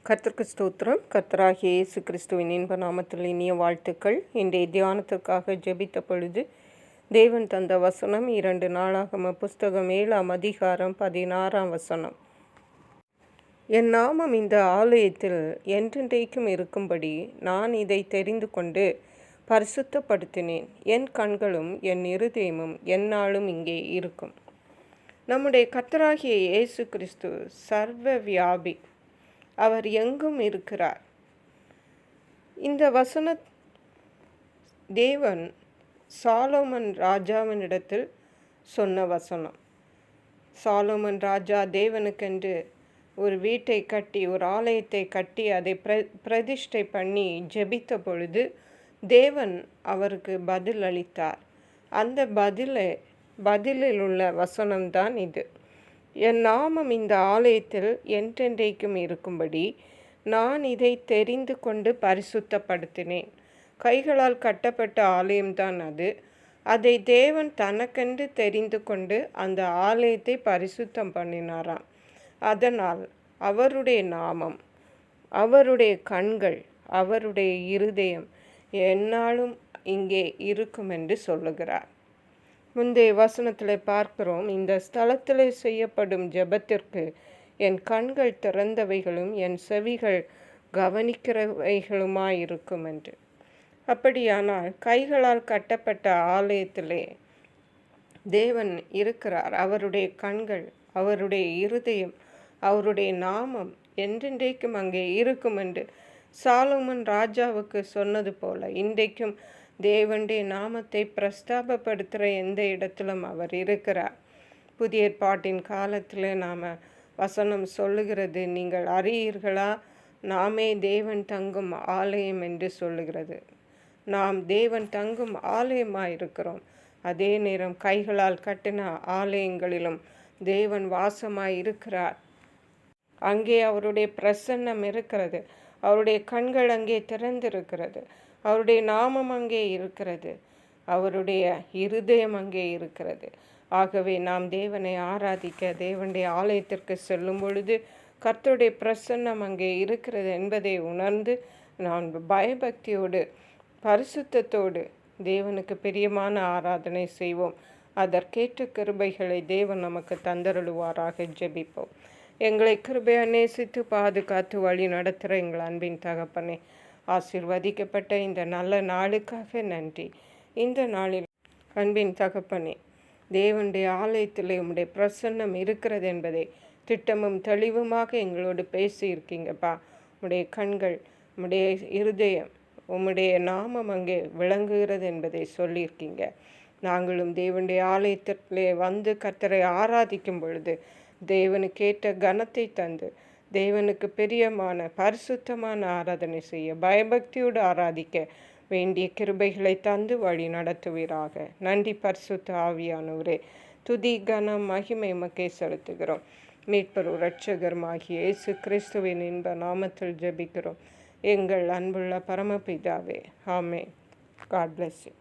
கர்த்தருக்கு ஸ்தோத்திரம். கர்த்தராகிய இயேசு கிறிஸ்துவின் இன்ப நாமத்தில் இனிய வாழ்த்துக்கள். இன்றைய தியானத்திற்காக ஜெபித்த பொழுது தேவன் தந்த வசனம் 2 நாளாகம புஸ்தகம் 7ஆம் அதிகாரம் 16ஆம் வசனம். என் நாமம் இந்த ஆலயத்தில் என்றென்றைக்கும் இருக்கும்படி நான் இதை தெரிந்து கொண்டு பரிசுத்தப்படுத்தினேன். என் கண்களும் என் இருதயமும் எந்நாளும் இங்கே இருக்கும். நம்முடைய கர்த்தராகிய இயேசு கிறிஸ்து சர்வ வியாபி. அவர் எங்கும் இருக்கிறார். இந்த வசன தேவன் சாலோமன் ராஜாவினிடத்தில் சொன்ன வசனம். சாலோமன் ராஜா தேவனுக்கென்று ஒரு வீட்டை கட்டி, ஒரு ஆலயத்தை கட்டி அதை பிரதிஷ்டை பண்ணி ஜெபித்த பொழுது தேவன் அவருக்கு பதில் அளித்தார். அந்த பதிலில் உள்ள வசனம்தான் இது. என் நாமம் இந்த ஆலயத்தில் என்றென்றைக்கும் இருக்கும்படி நான் இதை தெரிந்து கொண்டு பரிசுத்தப்படுத்தினேன். கைகளால் கட்டப்பட்ட ஆலயம்தான் அது. அதை தேவன் தனக்கென்று தெரிந்து கொண்டு அந்த ஆலயத்தை பரிசுத்தம் பண்ணினாராம். அதனால் அவருடைய நாமம், அவருடைய கண்கள், அவருடைய இருதயம் எந்நாளும் இங்கே இருக்கும் என்று சொல்லுகிறார். முந்தைய வசனத்தில் பார்க்கிறோம், இந்த ஸ்தலத்தில் செய்யப்படும் ஜெபத்திற்கு என் கண்கள் திறந்தவைகளும் என் செவிகள் கவனிக்கிறவைகளுமாயிருக்கும் என்று. அப்படியானால் கைகளால் கட்டப்பட்ட ஆலயத்திலே தேவன் இருக்கிறார். அவருடைய கண்கள், அவருடைய இருதயம், அவருடைய நாமம் என்றென்றைக்கும் அங்கே இருக்கும் என்று சாலோமன் ராஜாவுக்கு சொன்னது போல இன்றைக்கும் தேவனுடைய நாமத்தை பிரஸ்தாபப்படுத்துகிற எந்த இடத்திலும் அவர் இருக்கிறார். புதிய ஏற்பாட்டின் காலத்தில் நாம் வசனம் சொல்லுகிறது, நீங்கள் அறியீர்களா, நாமே தேவன் தங்கும் ஆலயம் என்று சொல்லுகிறது. நாம் தேவன் தங்கும் ஆலயமாக இருக்கிறோம். அதே நேரம் கைகளால் கட்டின ஆலயங்களிலும் தேவன் வாசமாய் இருக்கிறார். அங்கே அவருடைய பிரசன்னம் இருக்கிறது. அவருடைய கண்கள் அங்கே திறந்திருக்கிறது. அவருடைய நாமம் அங்கே இருக்கிறது. அவருடைய இருதயம் அங்கே இருக்கிறது. ஆகவே நாம் தேவனை ஆராதிக்க தேவனுடைய ஆலயத்திற்கு செல்லும் பொழுது கர்த்தருடைய பிரசன்னம் அங்கே இருக்கிறது என்பதை உணர்ந்து நாம் பயபக்தியோடு பரிசுத்தத்தோடு தேவனுக்கு பிரியமான ஆராதனை செய்வோம். அதற்கேற்ற கிருபைகளை தேவன் நமக்கு தந்தருளுவாராக. ஜெபிப்போம். எங்களை கிருபையை நேசித்து பாதுகாத்து வழி நடத்துகிற எங்கள் அன்பின் தகப்பனே, ஆசீர்வதிக்கப்பட்ட இந்த நல்ல நாளுக்காக நன்றி. இந்த நாளில் அன்பின் தகப்பனே, தேவனுடைய ஆலயத்தில் உம்முடைய பிரசன்னம் இருக்கிறது என்பதை திட்டமும் தெளிவுமாக எங்களோடு பேசியிருக்கீங்கப்பா. உம்முடைய கண்கள், உம்முடைய இருதயம், உம்முடைய நாமம் அங்கே விளங்குகிறது என்பதை சொல்லியிருக்கீங்க. நாங்களும் தேவனுடைய ஆலயத்திலே வந்து கர்த்தரை ஆராதிக்கும் பொழுது தேவனுக்கேற்ற கனத்தை தந்து தேவனுக்கு பிரியமான பரிசுத்தமான ஆராதனை செய்ய பயபக்தியோடு ஆராதிக்க வேண்டிய கிருபைகளை தந்து வழி நடத்துவீராக. நன்றி பரிசுத்த ஆவியானவரே. துதி கனம் மகிமை உமக்கே செலுத்துகிறோம். மீட்பர் இரட்சகருமாகிய இயேசு கிறிஸ்துவின் இன்ப நாமத்தில் ஜெபிக்கிறோம் எங்கள் அன்புள்ள பரமபிதாவே. ஆமென். God bless you.